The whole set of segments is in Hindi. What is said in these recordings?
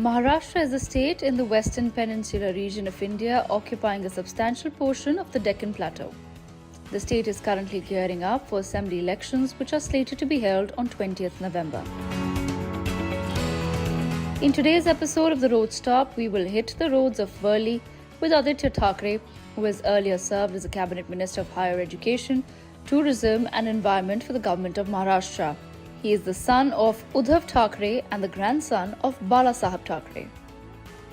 Maharashtra is a state in the western peninsular region of India, occupying a substantial portion of the Deccan Plateau. The state is currently gearing up for assembly elections, which are slated to be held on 20th November. In today's episode of The Road Stop, we will hit the roads of Worli with Aditya Thackeray, who has earlier served as a Cabinet Minister of Higher Education, Tourism and Environment for the government of Maharashtra. He is the son of Uddhav Thackeray and the grandson of Balasaheb Thackeray.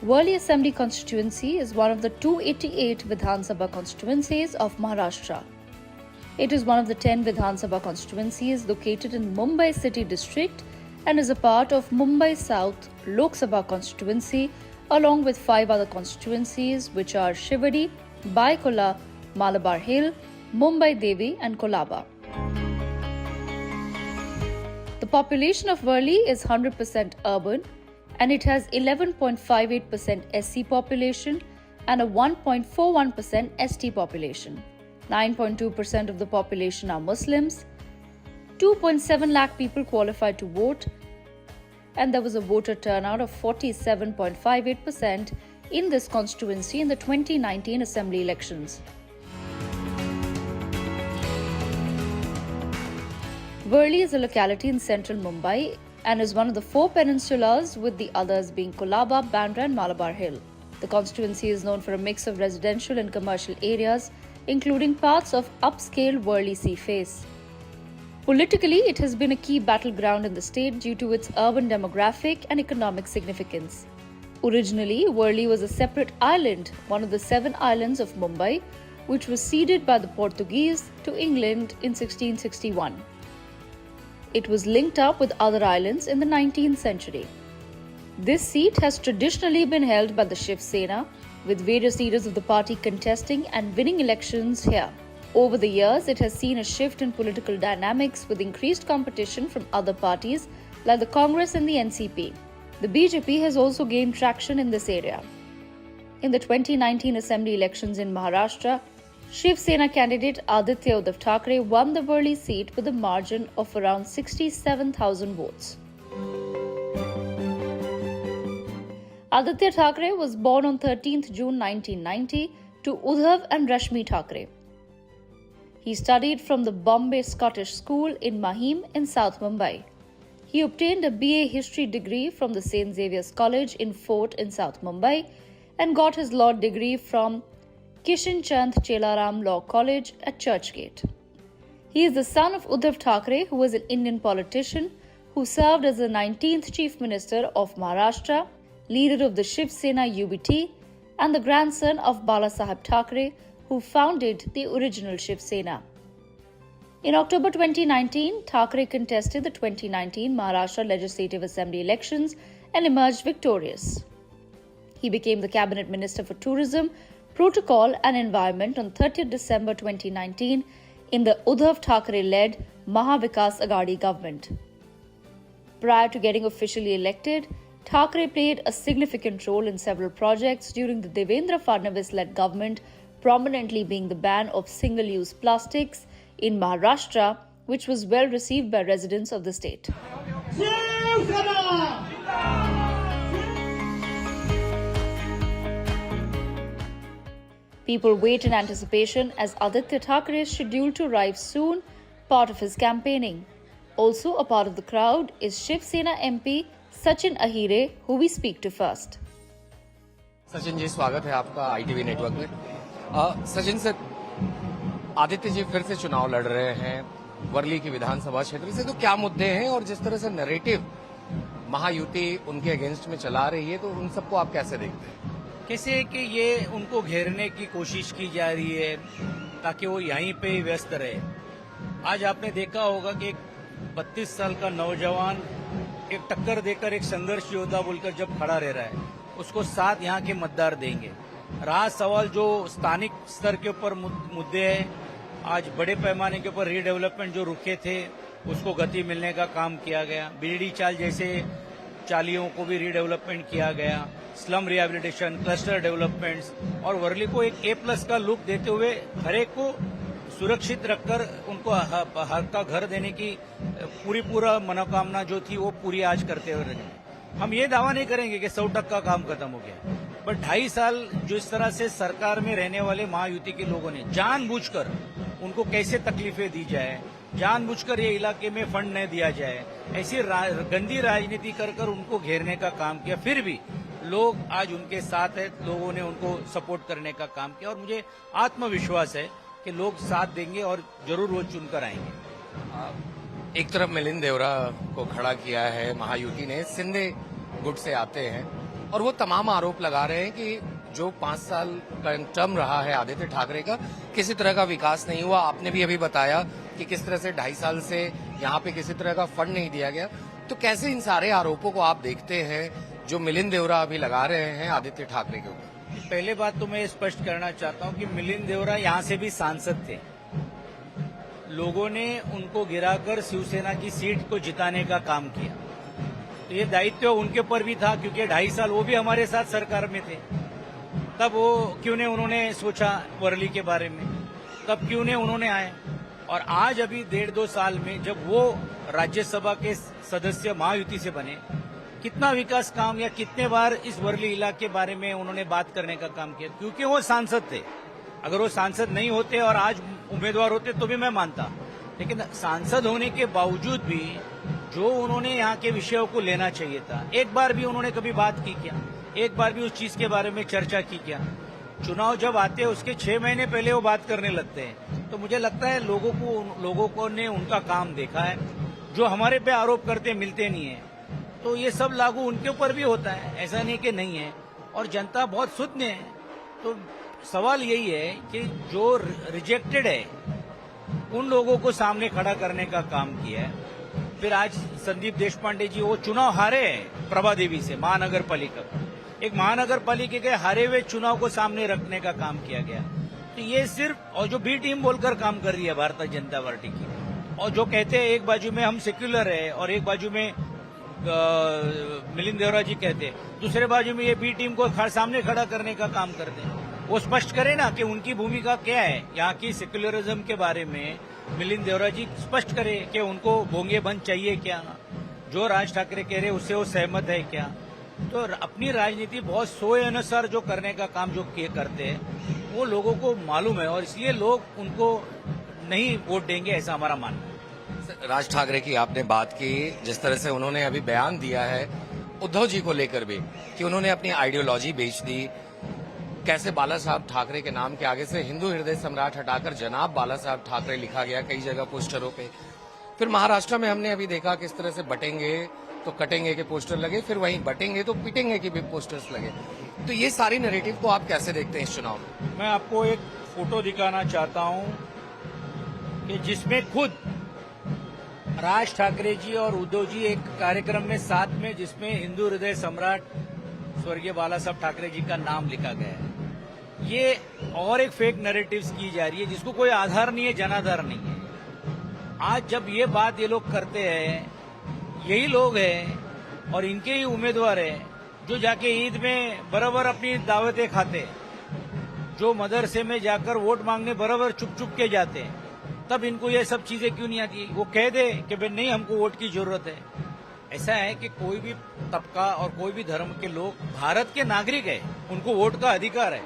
Worli Assembly constituency is one of the 288 Vidhan Sabha constituencies of Maharashtra. It is one of the 10 Vidhan Sabha constituencies located in Mumbai City district and is a part of Mumbai South Lok Sabha constituency along with 5 other constituencies which are Shivadi, Baikola, Malabar Hill, Mumbai Devi and Kolaba. The population of Worli is 100% urban and it has 11.58% SC population and a 1.41% ST population. 9.2% of the population are Muslims. 2.7 lakh people qualified to vote and there was a voter turnout of 47.58% in this constituency in the 2019 assembly elections. Worli is a locality in central Mumbai and is one of the 4 peninsulas, with the others being Kolaba, Bandra and Malabar Hill. The constituency is known for a mix of residential and commercial areas, including parts of upscale Worli Sea Face. Politically, it has been a key battleground in the state due to its urban demographic and economic significance. Originally, Worli was a separate island, one of the 7 islands of Mumbai, which was ceded by the Portuguese to England in 1661. It was linked up with other islands in the 19th century. This seat has traditionally been held by the Shiv Sena, with various leaders of the party contesting and winning elections here. Over the years, it has seen a shift in political dynamics with increased competition from other parties like the Congress and the NCP. The BJP has also gained traction in this area. In the 2019 assembly elections in Maharashtra, Shiv Sena candidate Aditya Uddhav Thackeray won the Worli seat with a margin of around 67,000 votes. Aditya Thackeray was born on 13th June 1990 to Uddhav and Rashmi Thackeray. He studied from the Bombay Scottish School in Mahim in South Mumbai. He obtained a BA History degree from the St. Xavier's College in Fort in South Mumbai and got his law degree from Kishan Chand Chelaram Law College at Churchgate. He is the son of Uddhav Thackeray, who was an Indian politician who served as the 19th Chief Minister of Maharashtra, leader of the Shiv Sena UBT, and the grandson of Balasaheb Thackeray, who founded the original Shiv Sena. In October 2019, Thackeray contested the 2019 Maharashtra Legislative Assembly elections and emerged victorious. He became the Cabinet Minister for Tourism, Protocol and Environment on 30th December 2019 in the Uddhav Thackeray-led Maha Vikas Aghadi government. Prior to getting officially elected, Thackeray played a significant role in several projects during the Devendra Fadnavis-led government, prominently being the ban of single-use plastics in Maharashtra, which was well received by residents of the state. People wait in anticipation as Aditya Thackeray is scheduled to arrive soon, part of his campaigning. Also a part of the crowd is Shiv Sena MP Sachin Ahire, who we speak to first. Sachin ji, स्वागत है आपका ITV नेटवर्क में। सचिन सर, आदित्य जी फिर से चुनाव लड़ रहे हैं वर्ली की विधानसभा क्षेत्र से, तो क्या मुद्दे हैं और जिस तरह से नैरेटिव महायुति उनके अगेंस्ट में चला रही है, तो उन सबको आप कैसे देखते हैं? कैसे कि ये उनको घेरने की कोशिश की जा रही है ताकि वो यहीं पे ही व्यस्त रहे। आज आपने देखा होगा कि एक 32 साल का नौजवान एक टक्कर देकर एक संघर्ष योद्धा बोलकर जब खड़ा रह रहा है, उसको साथ यहाँ के मतदार देंगे। रहा सवाल जो स्थानिक स्तर के ऊपर मुद्दे हैं, आज बड़े पैमाने के ऊपर रीडेवलपमेंट जो रुके थे उसको गति मिलने का काम किया गया। बीडी चाल जैसे चालियों को भी रीडेवलपमेंट किया गया, स्लम रिहेबिलिटेशन, क्लस्टर डेवलपमेंट्स और वर्ली को एक A+ का लुक देते हुए हर एक को सुरक्षित रखकर उनको हक का घर देने की पूरा मनोकामना जो थी वो पूरी आज करते हुए रहे। हम ये दावा नहीं करेंगे कि 100% का काम खत्म हो गया, बट 2.5 साल जो इस तरह से सरकार में रहने वाले महायुति के लोगों ने जानबूझकर उनको कैसे तकलीफें दी जाए, जानबूझकर ये इलाके में फंड नहीं दिया जाए, ऐसी गंदी राजनीति कर उनको घेरने का काम किया। फिर भी लोग आज उनके साथ है, लोगों ने उनको सपोर्ट करने का काम किया और मुझे आत्मविश्वास है कि लोग साथ देंगे और जरूर वो चुनकर आएंगे। एक तरफ मिलिंद देवरा को खड़ा किया है महायुति ने, सिंधे गुट से आते हैं और वो तमाम आरोप लगा रहे हैं कि जो 5 साल का टर्म रहा है आदित्य ठाकरे का, किसी तरह का विकास नहीं हुआ। आपने भी अभी बताया कि किस तरह से 2.5 साल से यहाँ पे किसी तरह का फंड नहीं दिया गया। तो कैसे इन सारे आरोपों को आप देखते हैं जो मिलिंद देवरा अभी लगा रहे हैं आदित्य ठाकरे के ऊपर? पहले बात तो मैं स्पष्ट करना चाहता हूं कि मिलिंद देवरा यहां से भी सांसद थे। लोगों ने उनको गिराकर शिवसेना की सीट को जिताने का काम किया, तो ये दायित्व उनके ऊपर भी था, क्योंकि 2.5 साल वो भी हमारे साथ सरकार में थे। तब वो क्यों ने उन्होंने सोचा वर्ली के बारे में, तब क्यों ने उन्होंने आए। और आज अभी 1.5-2 साल में जब वो राज्यसभा के सदस्य महायुति से बने, कितना विकास काम या कितने बार इस वर्ली इलाके के बारे में उन्होंने बात करने का काम किया, क्योंकि वो सांसद थे। अगर वो सांसद नहीं होते और आज उम्मीदवार होते तो भी मैं मानता, लेकिन सांसद होने के बावजूद भी जो उन्होंने यहाँ के विषयों को लेना चाहिए था, एक बार भी उन्होंने कभी बात की क्या, एक बार भी उस चीज के बारे में चर्चा की क्या। चुनाव जब आते हैं उसके 6 महीने पहले वो बात करने लगते हैं। तो मुझे लगता है लोगों को ने उनका काम देखा है, जो हमारे पे आरोप करते मिलते नहीं है, तो ये सब लागू उनके ऊपर भी होता है, ऐसा नहीं कि नहीं है। और जनता बहुत सुज्ञ है। तो सवाल यही है कि जो रिजेक्टेड है उन लोगों को सामने खड़ा करने का काम किया है। फिर आज संदीप देशपांडे जी वो चुनाव हारे हैं प्रभा देवी से, महानगर पालिका, एक महानगर पालिका के हारे हुए चुनाव को सामने रखने का काम किया गया। तो ये सिर्फ, और जो बी टीम बोलकर काम कर रही है भारतीय जनता पार्टी की, और जो कहते हैं एक बाजू में हम सेक्युलर है और एक बाजू में मिलिंद देवरा जी कहते हैं, दूसरे बाजू में ये बी टीम को सामने खड़ा करने का काम करते हैं। वो स्पष्ट करे ना कि उनकी भूमिका क्या है यहाँ की सेक्युलरिज्म के बारे में। मिलिंद देवरा जी स्पष्ट करे कि उनको भोंगे बंद चाहिए क्या, जो राज ठाकरे कह रहे उससे वो सहमत है क्या। तो अपनी राजनीति बहुत सोए अनुसार जो करने का काम जो करते हैं वो लोगों को मालूम है, और इसलिए लोग उनको नहीं वोट देंगे, ऐसा हमारा मानना है। राज ठाकरे की आपने बात की, जिस तरह से उन्होंने अभी बयान दिया है उद्धव जी को लेकर भी कि उन्होंने अपनी आइडियोलॉजी बेच दी, कैसे बाला साहब ठाकरे के नाम के आगे से हिंदू हृदय सम्राट हटाकर जनाब बाला साहब ठाकरे लिखा गया कई जगह पोस्टरों पे। फिर महाराष्ट्र में हमने अभी देखा किस तरह से बटेंगे तो कटेंगे के पोस्टर लगे, फिर वहीं बटेंगे तो पिटेंगे के भी पोस्टर्स लगे। तो ये सारी नैरेटिव को आप कैसे देखते हैं इस चुनाव में? मैं आपको एक फोटो दिखाना चाहता हूं कि जिसमें खुद राज ठाकरे जी और उद्धव जी एक कार्यक्रम में साथ में, जिसमें हिंदू हृदय सम्राट स्वर्गीय बाला साहब ठाकरे जी का नाम लिखा गया है। ये और एक फेक नैरेटिव्स की जा रही है जिसको कोई आधार नहीं है, जनाधार नहीं है। आज जब ये बात ये लोग करते हैं, यही लोग हैं और इनके ही उम्मीदवार हैं जो जाके ईद में बराबर अपनी दावतें खाते, जो मदरसे में जाकर वोट मांगने बराबर चुप चुप के जाते हैं। तब इनको ये सब चीजें क्यों नहीं आती? वो कह दे कि भाई नहीं, हमको वोट की जरूरत है। ऐसा है कि कोई भी तबका और कोई भी धर्म के लोग भारत के नागरिक है, उनको वोट का अधिकार है।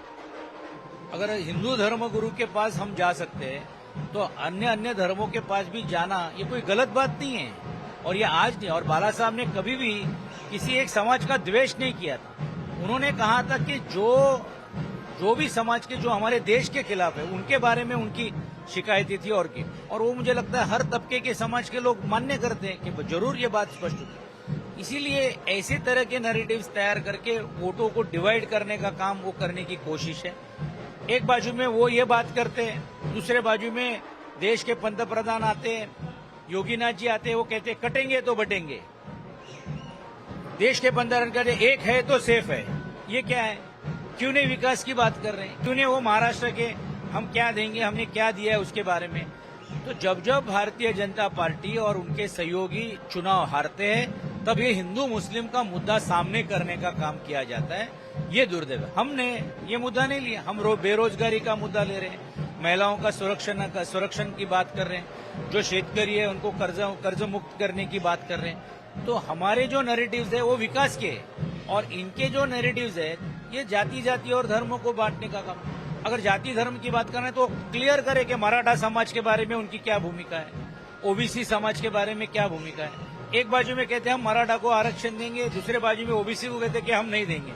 अगर हिंदू धर्म गुरु के पास हम जा सकते हैं तो अन्य धर्मों के पास भी जाना ये कोई गलत बात नहीं है। और ये आज नहीं, और बाला साहब ने कभी भी किसी एक समाज का द्वेष नहीं किया था। उन्होंने कहा था कि जो भी समाज के जो हमारे देश के खिलाफ है उनके बारे में उनकी शिकायतें थी और की, और वो मुझे लगता है हर तबके के समाज के लोग मान्य करते हैं कि जरूर ये बात स्पष्ट होगी। इसीलिए ऐसे तरह के नैरेटिव्स तैयार करके वोटों को डिवाइड करने का काम वो करने की कोशिश है। एक बाजू में वो ये बात करते हैं, दूसरे बाजू में देश के पंतप्रधान आते हैं, योगीनाथ जी आते हैं, वो कहते हैं कटेंगे तो बटेंगे। देश के पंतप्रधान कहते एक है तो सेफ है। ये क्या है? क्यों नहीं विकास की बात कर रहे हैं? क्यों नहीं वो महाराष्ट्र के हम क्या देंगे, हमने क्या दिया है उसके बारे में? तो जब भारतीय जनता पार्टी और उनके सहयोगी चुनाव हारते हैं तब ये हिंदू मुस्लिम का मुद्दा सामने करने का काम किया जाता है। ये दुर्दैव है। हमने ये मुद्दा नहीं लिया, हम बेरोजगारी का मुद्दा ले रहे हैं, महिलाओं का सुरक्षण की बात कर रहे हैं, जो शेतकरी है उनको कर्ज मुक्त करने की बात कर रहे हैं। तो हमारे जो नैरेटिव्स है वो विकास के हैं और इनके जो नैरेटिव्स है ये जाति जाति और धर्मों को बांटने का काम। अगर जाति धर्म की बात करें तो क्लियर करे कि मराठा समाज के बारे में उनकी क्या भूमिका है, ओबीसी समाज के बारे में क्या भूमिका है। एक बाजू में कहते हैं हम मराठा को आरक्षण देंगे, दूसरे बाजू में ओबीसी को कहते हैं कि हम नहीं देंगे।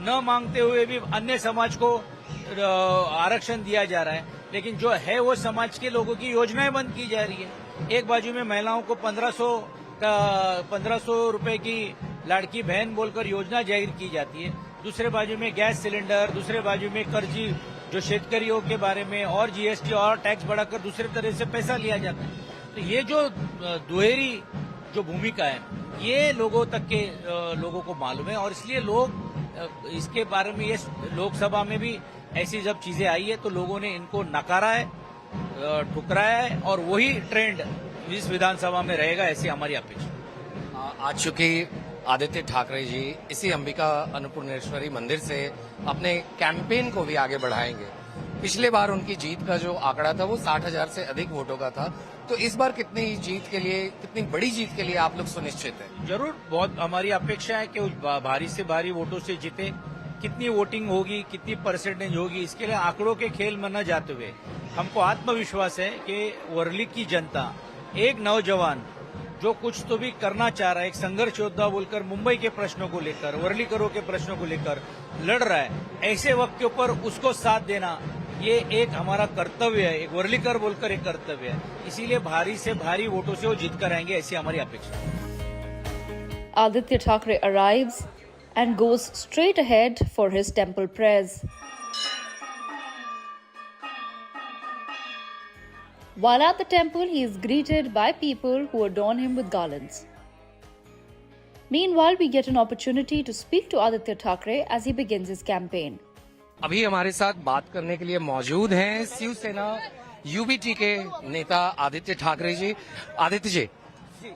न मांगते हुए भी अन्य समाज को आरक्षण दिया जा रहा है, लेकिन जो है वो समाज के लोगों की योजनाएं बंद की जा रही है। एक बाजू में महिलाओं को 1500 रुपए की लाड़की बहन बोलकर योजना जाहिर की जाती है, दूसरे बाजू में गैस सिलेंडर, दूसरे बाजू में कर्जी जो शेतकरियों के बारे में और जीएसटी और टैक्स बढ़ाकर दूसरे तरह से पैसा लिया जाता है। तो ये जो दुहेरी जो भूमिका है ये लोगों तक के लोगों को मालूम है और इसलिए लोग इसके बारे में ये लोकसभा में भी ऐसी जब चीजें आई है तो लोगों ने इनको नकारा है, ठुकराया है और वही ट्रेंड इस विधानसभा में रहेगा, ऐसी हमारी अपेक्षा। आज चूंकि आदित्य ठाकरे जी इसी अंबिका अन्नपूर्णेश्वरी मंदिर से अपने कैंपेन को भी आगे बढ़ाएंगे। पिछले बार उनकी जीत का जो आंकड़ा था वो 60,000 से अधिक वोटों का था, तो इस बार कितनी जीत के लिए, कितनी बड़ी जीत के लिए आप लोग सुनिश्चित हैं? जरूर, बहुत हमारी अपेक्षा है कि भारी से भारी वोटों से जीते। कितनी वोटिंग होगी, कितनी परसेंटेज होगी, इसके लिए आंकड़ों के खेल में न जाते हुए हमको आत्मविश्वास है कि वर्ली की जनता, एक नौजवान जो कुछ तो भी करना चाह रहा है, एक संघर्ष योद्धा बोलकर मुंबई के प्रश्नों को लेकर, वर्लीकरों के प्रश्नों को लेकर लड़ रहा है, ऐसे वक्त के ऊपर उसको साथ देना ये एक हमारा कर्तव्य है, एक वर्लीकर बोलकर एक कर्तव्य है। इसीलिए भारी से भारी वोटों से वो जीत कर आएंगे, ऐसी हमारी अपेक्षा है। Aditya Thackeray arrives and goes straight ahead for his temple prayers. While at the temple, he is greeted by people who adorn him with garlands. Meanwhile, we get an opportunity to speak to Aditya Thackeray as he begins his campaign. अभी हमारे साथ बात करने के लिए मौजूद हैं शिवसेना यूबीटी के नेता आदित्य ठाकरे जी। आदित्य जी,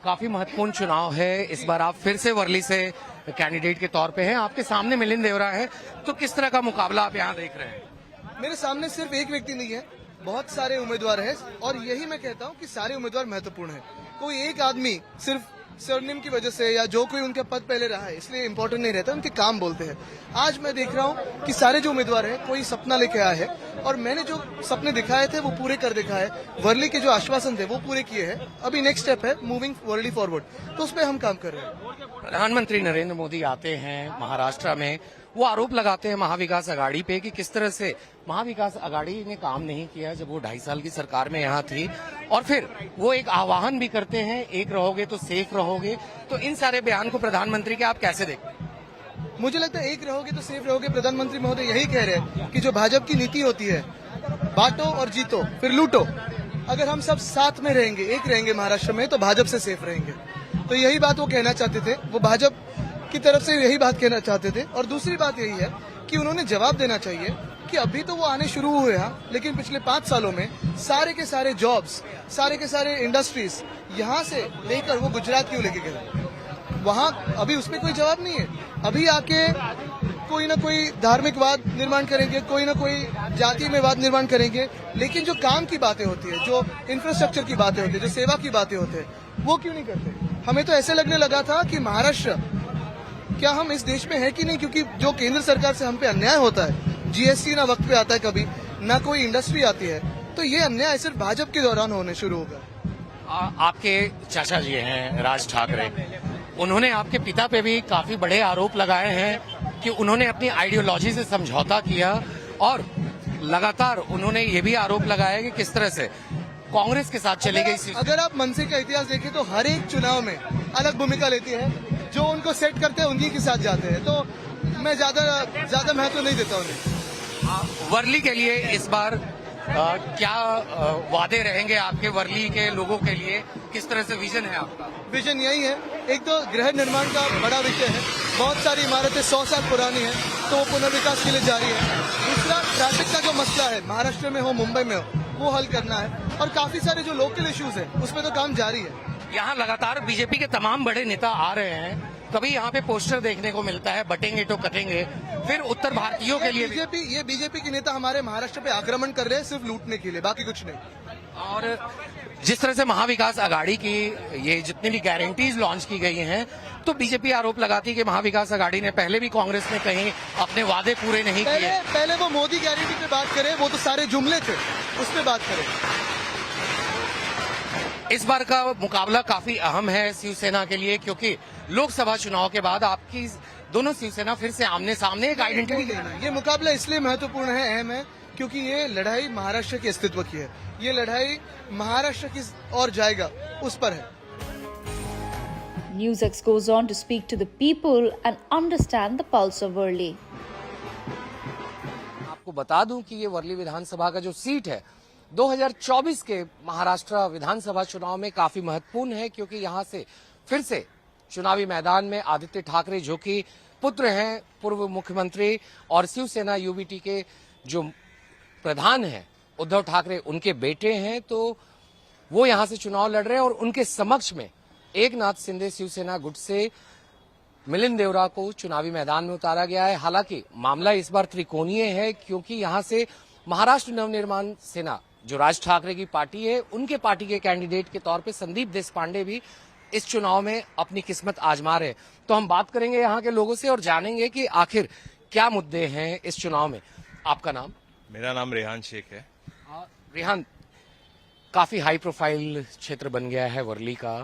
काफी महत्वपूर्ण चुनाव है, इस बार आप फिर से वर्ली से कैंडिडेट के तौर पे हैं, आपके सामने मिलिंद देवरा है, तो किस तरह का मुकाबला आप यहाँ देख रहे हैं? मेरे सामने सिर्फ एक व्यक्ति नहीं है, बहुत सारे उम्मीदवार हैं और यही मैं कहता हूं कि सारे उम्मीदवार महत्वपूर्ण हैं। कोई एक आदमी सिर्फ सरनेम की वजह से या जो कोई उनके पद पहले रहा है इसलिए इम्पोर्टेंट नहीं रहता, उनके काम बोलते हैं। आज मैं देख रहा हूं कि सारे जो उम्मीदवार हैं कोई सपना लेके आया है और मैंने जो सपने दिखाए थे वो पूरे कर दिखाए है। वर्ली के जो आश्वासन थे वो पूरे किए हैं। अभी नेक्स्ट स्टेप है मूविंग वर्ली फॉरवर्ड, तो उस पर हम काम कर रहे हैं। प्रधानमंत्री नरेंद्र मोदी आते हैं महाराष्ट्र में, वो आरोप लगाते हैं महाविकास अघाड़ी पे कि किस तरह से महाविकास अघाड़ी ने काम नहीं किया जब वो 2.5 साल की सरकार में यहाँ थी, और फिर वो एक आह्वान भी करते हैं, एक रहोगे तो सेफ रहोगे। तो इन सारे बयान को प्रधानमंत्री के आप कैसे देखते हैं? मुझे लगता है एक रहोगे तो सेफ रहोगे, प्रधानमंत्री महोदय यही कह रहे हैं कि जो भाजपा की नीति होती है, बांटो और जीतो फिर लूटो। अगर हम सब साथ में रहेंगे, एक रहेंगे महाराष्ट्र में, तो भाजपा से सेफ रहेंगे। तो यही बात वो कहना चाहते थे, वो भाजपा की तरफ से यही बात कहना चाहते थे। और दूसरी बात यही है कि उन्होंने जवाब देना चाहिए कि अभी तो वो आने शुरू हुए हैं, लेकिन पिछले 5 सालों में सारे के सारे जॉब्स, सारे के सारे इंडस्ट्रीज यहाँ से लेकर वो गुजरात क्यों लेके गए? वहाँ अभी उसमें कोई जवाब नहीं है। अभी आके कोई ना कोई धार्मिकवाद निर्माण करेंगे, कोई ना कोई जाति में वाद निर्माण करेंगे, लेकिन जो काम की बातें होती है, जो इंफ्रास्ट्रक्चर की बातें होती है, जो सेवा की बातें होते हैं, वो क्यों नहीं करते? हमें तो ऐसे लगने लगा था कि महाराष्ट्र क्या हम इस देश में है कि नहीं, क्योंकि जो केंद्र सरकार से हम पे अन्याय होता है, जीएसटी ना वक्त पे आता है, कभी ना कोई इंडस्ट्री आती है, तो ये अन्याय सिर्फ भाजपा के दौरान होने शुरू होगा। आपके चाचा जी हैं राज ठाकरे, उन्होंने आपके पिता पे भी काफी बड़े आरोप लगाए हैं कि उन्होंने अपनी आइडियोलॉजी से समझौता किया, और लगातार उन्होंने ये भी आरोप लगाया कि किस तरह से कांग्रेस के साथ चली गई। अगर आप मनसे का इतिहास देखें तो हर एक चुनाव में अलग भूमिका लेती है, जो उनको सेट करते हैं उन्हीं के साथ जाते हैं, तो मैं ज्यादा महत्व नहीं देता उन्हें। वर्ली के लिए इस बार क्या वादे रहेंगे आपके वर्ली के लोगों के लिए? किस तरह से विजन है आपका? विजन यही है, एक तो गृह निर्माण का बड़ा विषय है, बहुत सारी इमारतें 100 साल पुरानी है, तो वो पुनर्विकास के लिए जारी है। दूसरा, ट्रैफिक का जो मसला है, महाराष्ट्र में हो मुंबई में हो, वो हल करना है, और काफी सारे जो लोकल इश्यूज है उसमें तो काम जारी है। यहाँ लगातार बीजेपी के तमाम बड़े नेता आ रहे हैं, कभी यहाँ पे पोस्टर देखने को मिलता है बटेंगे तो कटेंगे, फिर उत्तर भारतीयों के लिए बीजेपी के नेता हमारे महाराष्ट्र पे आक्रमण कर रहे हैं सिर्फ लूटने के लिए, बाकी कुछ नहीं। और जिस तरह से महाविकास आघाड़ी की ये जितनी भी गारंटीज लॉन्च की गई हैं, तो बीजेपी आरोप लगाती है कि महाविकास आघाड़ी ने पहले भी कांग्रेस ने कहीं अपने वादे पूरे नहीं किए। पहले वो मोदी गारंटी पे बात करें, वो तो सारे जुमले थे, उस पे बात करें। इस बार का मुकाबला काफी अहम है शिवसेना के लिए, क्योंकि लोकसभा चुनाव के बाद आपकी दोनों शिवसेना फिर से आमने सामने एक आइडेंटिटी। ये मुकाबला इसलिए महत्वपूर्ण है, अहम है, क्योंकि ये लड़ाई महाराष्ट्र के अस्तित्व की है। ये लड़ाई महाराष्ट्र की और जाएगा उस पर है। Newsx goes on to speak to the people and understand the pulse of Worli. आपको बता दूं कि ये वर्ली विधानसभा का जो सीट है 2024 के महाराष्ट्र विधानसभा चुनाव में काफी महत्वपूर्ण है, क्योंकि यहां से फिर से चुनावी मैदान में आदित्य ठाकरे, जो कि पुत्र हैं पूर्व मुख्यमंत्री और शिवसेना यूबीटी के जो प्रधान हैं उद्धव ठाकरे, उनके बेटे हैं, तो वो यहां से चुनाव लड़ रहे हैं। और उनके समक्ष में एकनाथ शिंदे शिवसेना गुट से मिलिंद देवरा को चुनावी मैदान में उतारा गया है। हालांकि मामला इस बार त्रिकोणीय है, क्योंकि यहां से महाराष्ट्र नवनिर्माण सेना जो राज ठाकरे की पार्टी है, उनके पार्टी के कैंडिडेट के तौर पे संदीप देशपांडे भी इस चुनाव में अपनी किस्मत आजमा रहे। तो हम बात करेंगे यहाँ के लोगों से और जानेंगे कि आखिर क्या मुद्दे हैं इस चुनाव में। आपका नाम? मेरा नाम रेहान शेख है। रेहान, काफी हाई प्रोफाइल क्षेत्र बन गया है वर्ली का,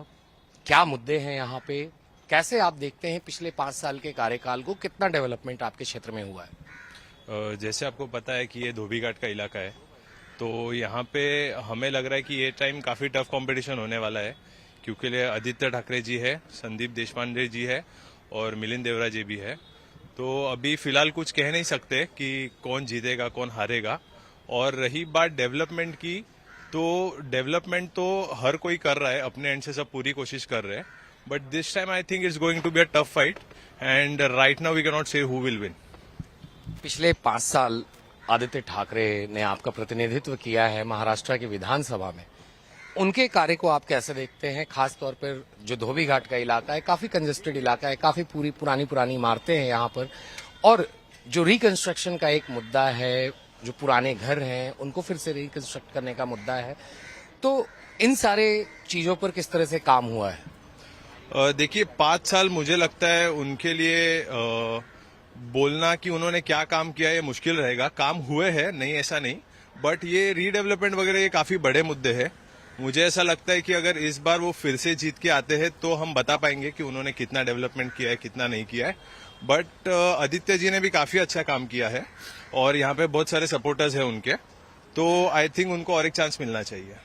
क्या मुद्दे हैं यहाँ पे, कैसे आप देखते हैं पिछले 5 साल के कार्यकाल को, कितना डेवलपमेंट आपके क्षेत्र में हुआ है? जैसे आपको पता है कि ये धोबी घाट का इलाका है, तो यहाँ पे हमें लग रहा है कि ये टाइम काफी टफ कंपटीशन होने वाला है, क्योंकि आदित्य ठाकरे जी है, संदीप देशपांडे जी है और मिलिंद देवरा जी भी है। तो अभी फिलहाल कुछ कह नहीं सकते कि कौन जीतेगा कौन हारेगा। और रही बात डेवलपमेंट की, तो डेवलपमेंट तो हर कोई कर रहा है, अपने एंड से सब पूरी कोशिश कर रहे हैं, but this time I think it's going to be a tough fight and right now we can not say who will win. पिछले 5 साल आदित्य ठाकरे ने आपका प्रतिनिधित्व किया है महाराष्ट्र की विधानसभा में, उनके कार्य को आप कैसे देखते हैं? खास तौर पर जो धोबी घाट का इलाका है, काफी कंजेस्टेड इलाका है, काफी पुरानी इमारतें हैं यहाँ पर, और जो रिकंस्ट्रक्शन का एक मुद्दा है, जो पुराने घर हैं उनको फिर से रिकंस्ट्रक्ट करने का मुद्दा है, तो इन सारे चीजों पर किस तरह से काम हुआ है? देखिए 5 साल मुझे लगता है उनके लिए बोलना कि उन्होंने क्या काम किया ये मुश्किल रहेगा। काम हुए हैं, नहीं ऐसा नहीं, बट ये रीडेवलपमेंट वगैरह ये काफी बड़े मुद्दे हैं। मुझे ऐसा लगता है कि अगर इस बार वो फिर से जीत के आते हैं तो हम बता पाएंगे कि उन्होंने कितना डेवलपमेंट किया है कितना नहीं किया है। बट आदित्य जी ने भी काफी अच्छा काम किया है और यहाँ पे बहुत सारे सपोर्टर्स हैं उनके, तो आई थिंक उनको और एक चांस मिलना चाहिए।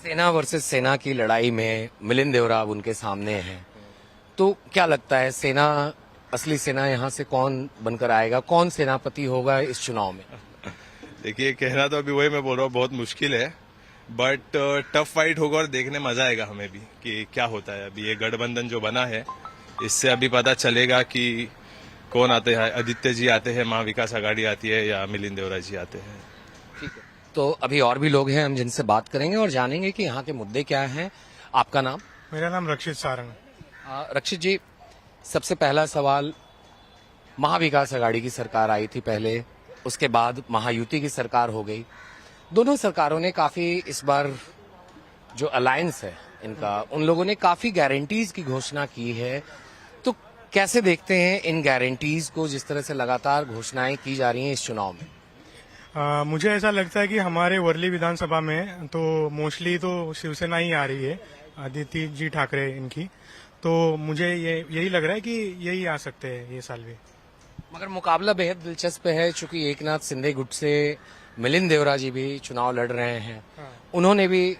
सेना वर्सेस सेना की लड़ाई में मिलिंद देवरा अब उनके सामने हैं, तो क्या लगता है सेना, असली सेना यहाँ से कौन बनकर आएगा, कौन सेनापति होगा इस चुनाव में? देखिए कहना तो अभी वही मैं बोल रहा हूँ, बहुत मुश्किल है, बट टफ फाइट होगा और देखने मजा आएगा हमें भी कि क्या होता है। अभी ये गठबंधन जो बना है इससे अभी पता चलेगा कि कौन आते हैं, आदित्य जी आते हैं, महाविकास आघाड़ी आती है या मिलिंद देवरा जी आते हैं। ठीक है, तो अभी और भी लोग हैं, हम जिनसे बात करेंगे और जानेंगे कि यहाँ के मुद्दे क्या हैं। आपका नाम? मेरा नाम रक्षित सारंग। रक्षित जी, सबसे पहला सवाल, महाविकास आघाड़ी की सरकार आई थी पहले, उसके बाद महायुति की सरकार हो गई। दोनों सरकारों ने काफी, इस बार जो अलायंस है इनका, उन लोगों ने काफी गारंटीज की घोषणा की है, तो कैसे देखते हैं इन गारंटीज को जिस तरह से लगातार घोषणाएं की जा रही हैं इस चुनाव में? मुझे ऐसा लगता है कि हमारे वर्ली विधानसभा में तो मोस्टली तो शिवसेना ही आ रही है, आदित्य जी ठाकरे इनकी, तो मुझे यही लग रहा है कि यही आ सकते हैं ये साल भी। मगर मुकाबला बेहद दिलचस्प है, चूंकि एकनाथ शिंदे गुट से मिलिंद देवरा जी भी चुनाव लड़ रहे हैं। उन्होंने भी,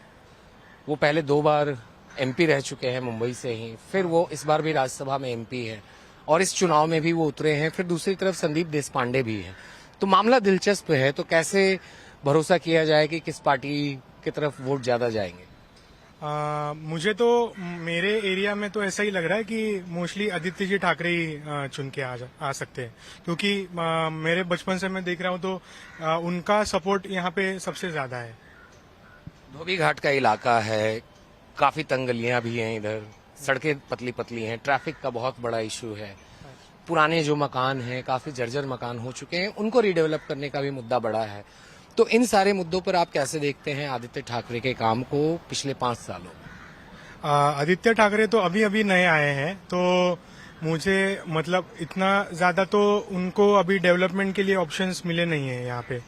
वो पहले 2 बार एमपी रह चुके हैं मुंबई से ही, फिर वो इस बार भी राज्यसभा में एमपी है और इस चुनाव में भी वो उतरे हैं। फिर दूसरी तरफ संदीप देशपांडे भी हैं, तो मामला दिलचस्प है। तो कैसे भरोसा किया जाए कि किस पार्टी की तरफ वोट ज्यादा जाएंगे? मुझे तो मेरे एरिया में तो ऐसा ही लग रहा है कि मोस्टली आदित्य जी ठाकरे ही चुन के आ सकते हैं, क्योंकि मेरे बचपन से मैं देख रहा हूँ तो उनका सपोर्ट यहाँ पे सबसे ज्यादा है। धोबी घाट का इलाका है, काफी तंग गलियां भी हैं इधर, सड़कें पतली पतली हैं, ट्रैफिक का बहुत बड़ा इशू है, पुराने जो मकान हैं काफी जर्जर मकान हो चुके हैं, उनको रीडेवलप करने का भी मुद्दा बड़ा है। तो इन सारे मुद्दों पर आप कैसे देखते हैं आदित्य ठाकरे के काम को पिछले 5 सालों में? आदित्य ठाकरे तो अभी अभी नए आए हैं, तो मुझे मतलब इतना ज्यादा तो उनको अभी डेवलपमेंट के लिए ऑप्शंस मिले नहीं है यहाँ पे।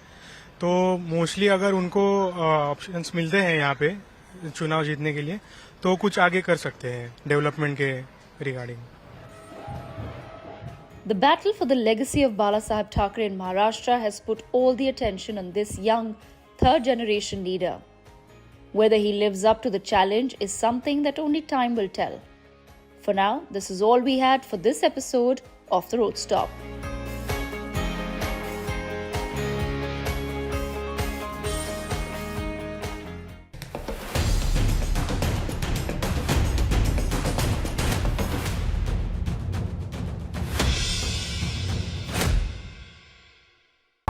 तो मोस्टली अगर उनको ऑप्शंस मिलते हैं यहाँ पे चुनाव जीतने के लिए, तो कुछ आगे कर सकते हैं डेवलपमेंट के regarding. The battle for the legacy of Balasaheb Thackeray in Maharashtra has put all the attention on this young third-generation leader. Whether he lives up to the challenge is something that only time will tell. For now, this is all we had for this episode of The Road Stop.